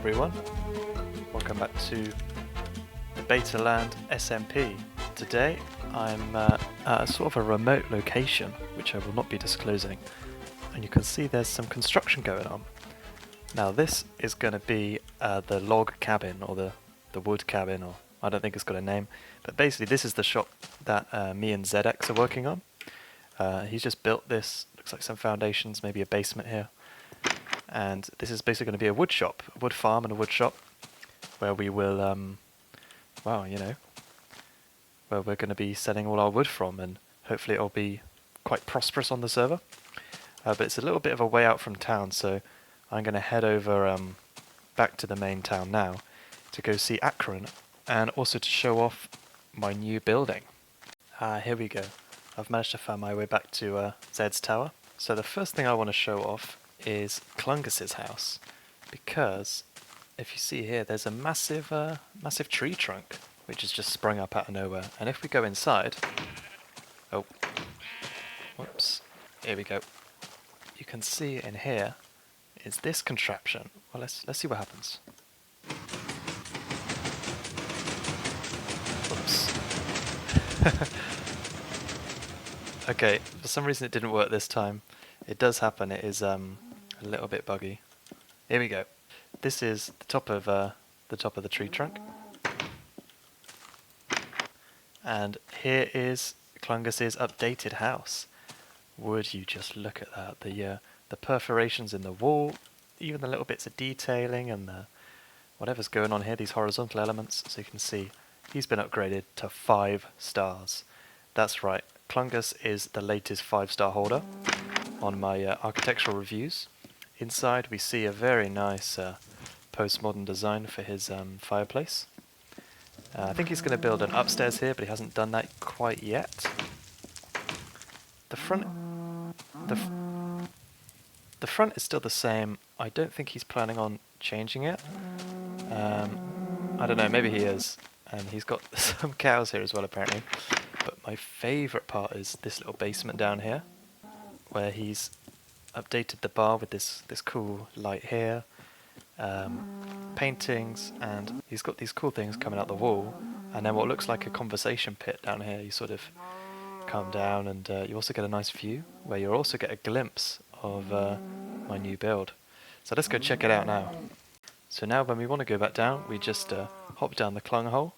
everyone, welcome back to the Beta Land SMP. Today I'm at a sort of a remote location which I will not be disclosing, and you can see there's some construction going on. Now this is going to be the log cabin or the wood cabin, or I don't think it's got a name, but basically this is the shop that me and ZX are working on. He's just built this, looks like some foundations, maybe a basement here. And this is basically going to be a wood shop, a wood farm and a wood shop, where we will, where we're going to be selling all our wood from, and hopefully it'll be quite prosperous on the server. But it's a little bit of a way out from town, so I'm going to head over back to the main town now to go see Akrun, and also to show off my new building. Here we go. I've managed to find my way back to Zed's tower. So the first thing I want to show off is Clungus's house, because if you see here, there's a massive tree trunk which has just sprung up out of nowhere. And if we go inside, oh, whoops, here we go. You can see in here is this contraption. Well, let's see what happens. Whoops. Okay, for some reason it didn't work this time. It does happen. It is a little bit buggy. Here we go. This is the top of the tree trunk, and here is Clungus's updated house. Would you just look at that? The perforations in the wall, even the little bits of detailing, and the whatever's going on here. These horizontal elements. So you can see he's been upgraded to 5 stars. That's right. Clungus is the latest 5-star holder on my architectural reviews. Inside we see a very nice postmodern design for his fireplace. I think he's going to build an upstairs here, but he hasn't done that quite yet. The front is still the same. I don't think he's planning on changing it. I don't know, maybe he is. And he's got some cows here as well, apparently. But my favourite part is this little basement down here, where he's updated the bar with this cool light here, paintings, and he's got these cool things coming out the wall, and then what looks like a conversation pit down here. You sort of come down, and you also get a nice view, where you also get a glimpse of my new build. So let's go check it out now. So now when we want to go back down, we just hop down the clung hole.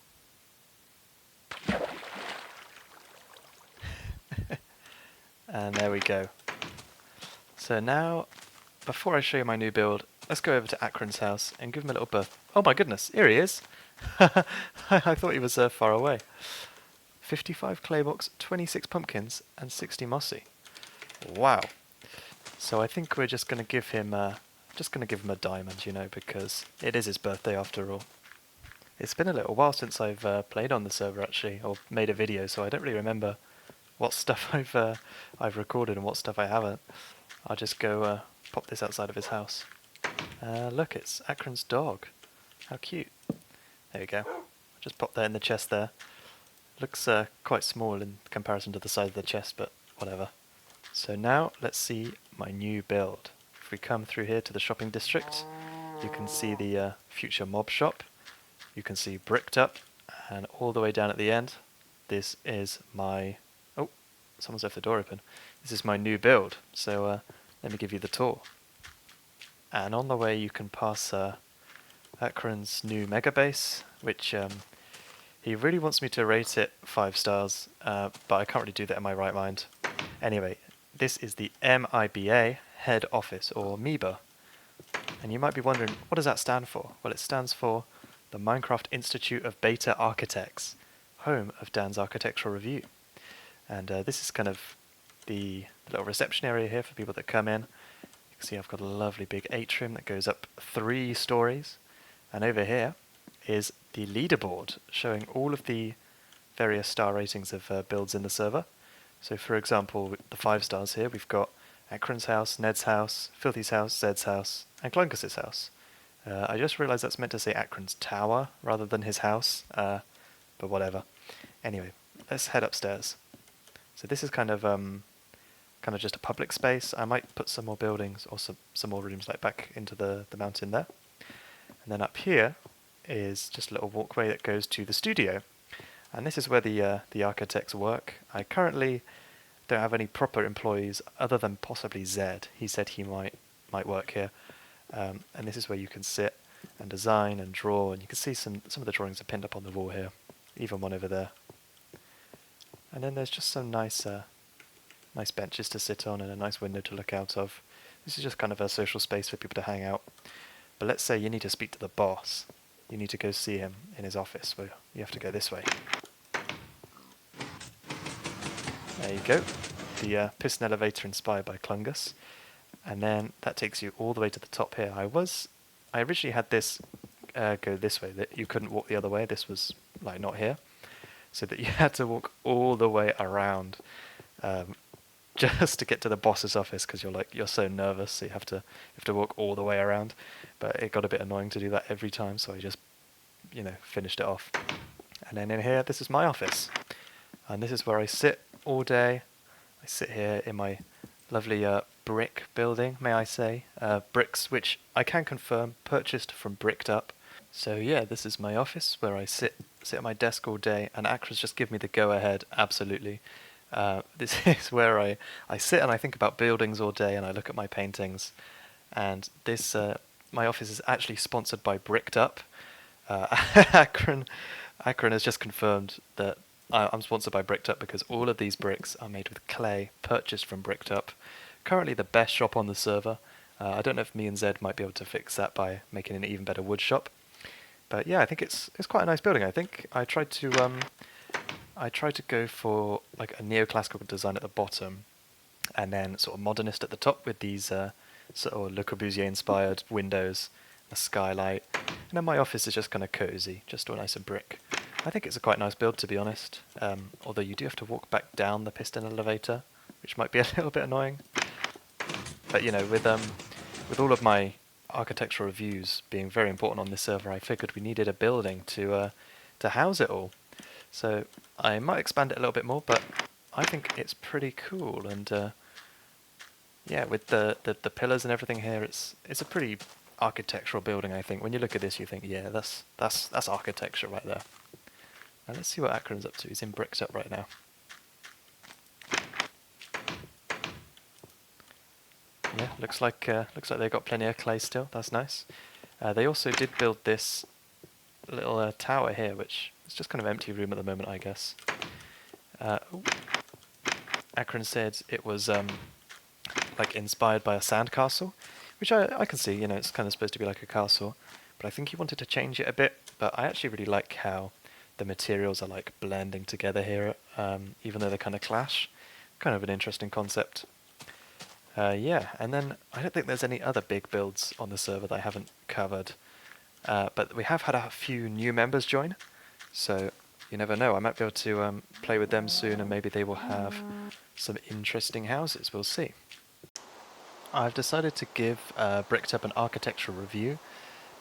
And there we go. So now, before I show you my new build, let's go over to Akrun's house and give him a little berth. Oh my goodness, here he is! I thought he was far away. 55 clay blocks, 26 pumpkins, and 60 mossy. Wow. So I think we're just going to give him a diamond, you know, because it is his birthday after all. It's been a little while since I've played on the server actually, or made a video, so I don't really remember what stuff I've recorded and what stuff I haven't. I'll just go pop this outside of his house. Look, it's Akrun's dog. How cute. There we go. I'll just pop that in the chest there. Looks quite small in comparison to the size of the chest, but whatever. So now let's see my new build. If we come through here to the shopping district, you can see the future mob shop. You can see bricked up, and all the way down at the end, this is my... Oh, someone's left the door open. This is my new build, so let me give you the tour. And on the way you can pass Akrun's new mega base, which he really wants me to rate it 5 stars, but I can't really do that in my right mind. Anyway, this is the MIBA head office, or MIBA. And you might be wondering, what does that stand for? Well, it stands for the Minecraft Institute of Beta Architects, home of Dan's architectural review. And this is kind of the little reception area here for people that come in. You can see I've got a lovely big atrium that goes up 3 stories. And over here is the leaderboard showing all of the various star ratings of builds in the server. So for example, the 5 stars here, we've got Akrun's house, Ned's house, Filthy's house, Zed's house, and Clungus's house. I just realised that's meant to say Akrun's tower rather than his house, but whatever. Anyway, let's head upstairs. So this is kind of just a public space. I might put some more buildings or some more rooms like back into the mountain there. And then up here is just a little walkway that goes to the studio. And this is where the architects work. I currently don't have any proper employees other than possibly Zed. He said he might work here. And this is where you can sit and design and draw, and you can see some of the drawings are pinned up on the wall here, even one over there. And then there's just some nice benches to sit on and a nice window to look out of. This is just kind of a social space for people to hang out. But let's say you need to speak to the boss. You need to go see him in his office. Well, you have to go this way. There you go. The piston elevator inspired by Clungus. And then that takes you all the way to the top here. I originally had this go this way, that you couldn't walk the other way. This was like not here. So that you had to walk all the way around just to get to the boss's office, because you're so nervous, so you have to walk all the way around. But it got a bit annoying to do that every time, so I just finished it off. And then in here, this is my office, and this is where I sit all day. I sit here in my lovely brick building, may I say, bricks which I can confirm purchased from Bricked Up. So yeah, this is my office where I sit at my desk all day, and Akrun's just give me the go-ahead, absolutely. This is where I sit and I think about buildings all day, and I look at my paintings. And this, my office is actually sponsored by Bricked Up. Akrun has just confirmed that I'm sponsored by Bricked Up because all of these bricks are made with clay purchased from Bricked Up. Currently the best shop on the server. I don't know if me and Zed might be able to fix that by making an even better wood shop. But yeah, I think it's quite a nice building. I think I tried to go for like a neoclassical design at the bottom, and then sort of modernist at the top with these sort of Le Corbusier inspired windows, a skylight, and then my office is just kind of cozy, just all nice and brick. I think it's a quite nice build, to be honest. Although you do have to walk back down the piston elevator, which might be a little bit annoying. But with all of my architectural reviews being very important on this server, I figured we needed a building to house it all. So I might expand it a little bit more, but I think it's pretty cool. And yeah, with the pillars and everything here, it's a pretty architectural building. I think when you look at this, you think, yeah, that's architecture right there. And let's see what Akrun's up to. He's in Bricked Up right now. Yeah, looks like they've got plenty of clay still. That's nice. They also did build this little tower here, which is just kind of empty room at the moment, I guess. Akrun said it was like inspired by a sandcastle, which I can see. It's kind of supposed to be like a castle, but I think he wanted to change it a bit. But I actually really like how the materials are like blending together here, even though they kind of clash. Kind of an interesting concept. Yeah, and then I don't think there's any other big builds on the server that I haven't covered. But we have had a few new members join, so you never know. I might be able to play with them soon, and maybe they will have some interesting houses. We'll see. I've decided to give Bricked Up an architectural review,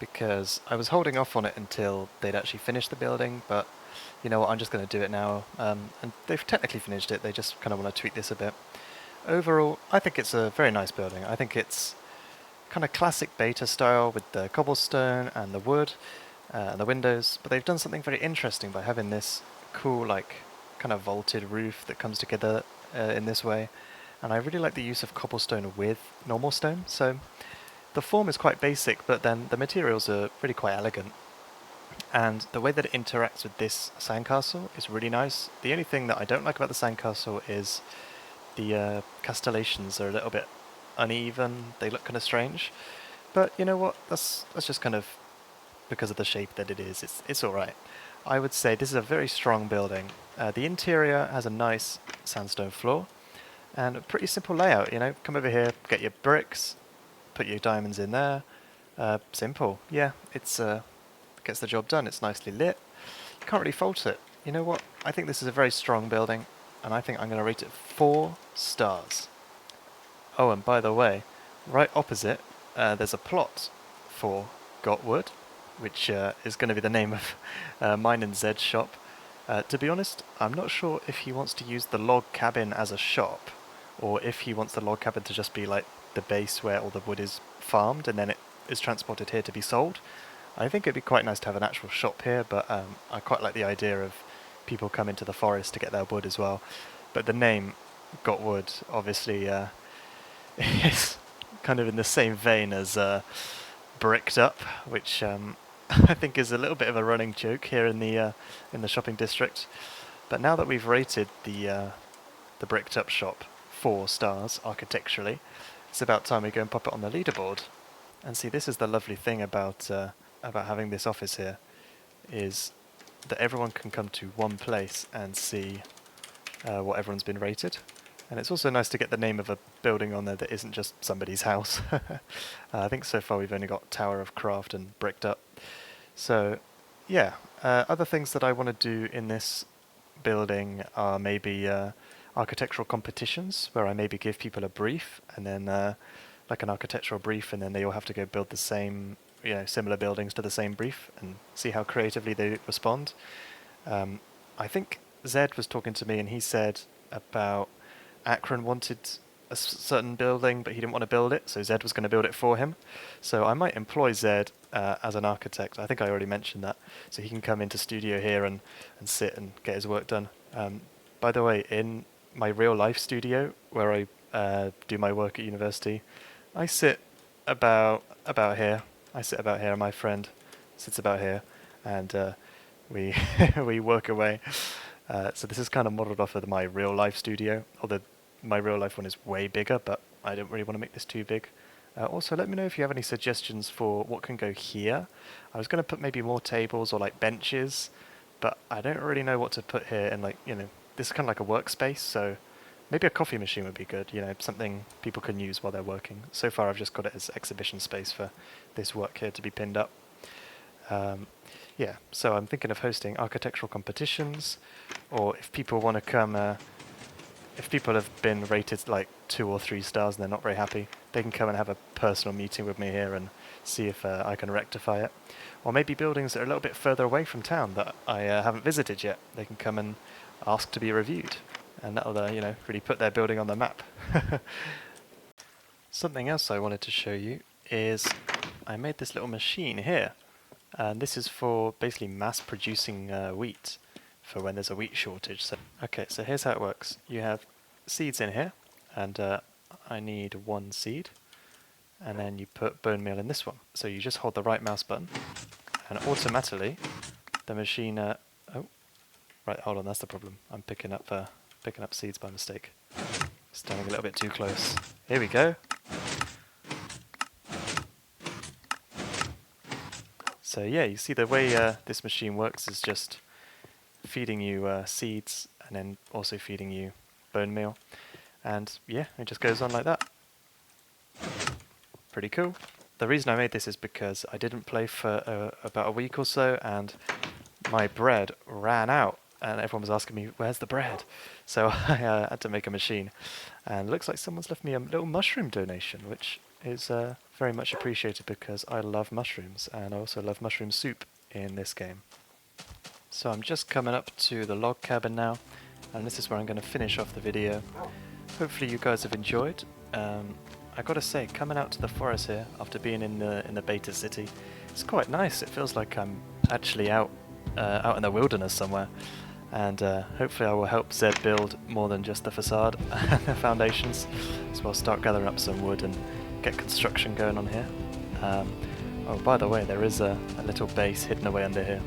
because I was holding off on it until they'd actually finished the building, but you know what, I'm just going to do it now. And they've technically finished it, they just kind of want to tweak this a bit. Overall, I think it's a very nice building. I think it's kind of classic beta style with the cobblestone and the wood and the windows, but they've done something very interesting by having this cool, like, kind of vaulted roof that comes together in this way. And I really like the use of cobblestone with normal stone. So the form is quite basic, but then the materials are really quite elegant. And the way that it interacts with this sandcastle is really nice. The only thing that I don't like about the sandcastle is the castellations are a little bit uneven. They look kind of strange, but you know what? That's just kind of because of the shape that it is. It's all right. I would say this is a very strong building. The interior has a nice sandstone floor and a pretty simple layout. Come over here, get your bricks, put your diamonds in there. Simple. Yeah, it's gets the job done. It's nicely lit. You can't really fault it. You know what? I think this is a very strong building, and I think I'm going to rate it 4 stars. Oh, and by the way, right opposite, there's a plot for Gotwood, which is going to be the name of mine and Zed's shop. To be honest, I'm not sure if he wants to use the log cabin as a shop, or if he wants the log cabin to just be like the base where all the wood is farmed and then it is transported here to be sold. I think it'd be quite nice to have an actual shop here, but I quite like the idea of people coming to the forest to get their wood as well. But the name, Got Wood, obviously is kind of in the same vein as Bricked Up, which I think is a little bit of a running joke here in the shopping district. But now that we've rated the Bricked Up shop 4 stars architecturally, it's about time we go and pop it on the leaderboard. And see, this is the lovely thing about having this office here, is that everyone can come to one place and see what everyone's been rated. And it's also nice to get the name of a building on there that isn't just somebody's house. I think so far we've only got Tower of Craft and Bricked Up. So, yeah, other things that I want to do in this building are maybe architectural competitions, where I maybe give people a brief, and then like an architectural brief, and then they all have to go build the same, similar buildings to the same brief, and see how creatively they respond. I think Zed was talking to me, and he said about Akrun wanted a certain building, but he didn't want to build it, so Zed was going to build it for him. So I might employ Zed as an architect. I think I already mentioned that. So he can come into studio here and sit and get his work done. By the way, in my real life studio, where I do my work at university, I sit about here. I sit about here, and my friend sits about here, and we we work away. So this is kind of modelled off of my real life studio, although my real life one is way bigger, but I don't really want to make this too big. Also, let me know if you have any suggestions for what can go here. I was going to put maybe more tables or like benches, but I don't really know what to put here, and this is kind of like a workspace, so maybe a coffee machine would be good, something people can use while they're working. So far I've just got it as exhibition space for this work here to be pinned up. Yeah, so I'm thinking of hosting architectural competitions, or if people want to come, if people have been rated like 2 or 3 stars and they're not very happy, they can come and have a personal meeting with me here and see if I can rectify it. Or maybe buildings that are a little bit further away from town that I haven't visited yet, they can come and ask to be reviewed, and that'll really put their building on the map. Something else I wanted to show you is I made this little machine here. And this is for basically mass producing wheat for when there's a wheat shortage. So, okay, so here's how it works. You have seeds in here, and I need 1 seed, and then you put bone meal in this one. So you just hold the right mouse button, and automatically the machine... oh, right, hold on, that's the problem. I'm picking up seeds by mistake. Standing a little bit too close. Here we go. So yeah, you see the way this machine works is just feeding you seeds and then also feeding you bone meal. And yeah, it just goes on like that. Pretty cool. The reason I made this is because I didn't play for about a week or so, and my bread ran out. And everyone was asking me, where's the bread? So I had to make a machine. And it looks like someone's left me a little mushroom donation, which is very much appreciated because I love mushrooms, and I also love mushroom soup in this game. So I'm just coming up to the log cabin now, and this is where I'm going to finish off the video. Hopefully you guys have enjoyed. I gotta say, coming out to the forest here after being in the beta city, it's quite nice. It feels like I'm actually out in the wilderness somewhere. And hopefully I will help Zed build more than just the facade and the foundations. So I'll start gathering up some wood and get construction going on here. Oh, by the way, there is a little base hidden away under here,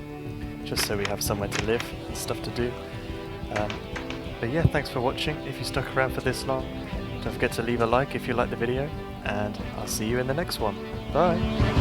just so we have somewhere to live and stuff to do. But yeah, thanks for watching. If you stuck around for this long, don't forget to leave a like if you liked the video, and I'll see you in the next one. Bye!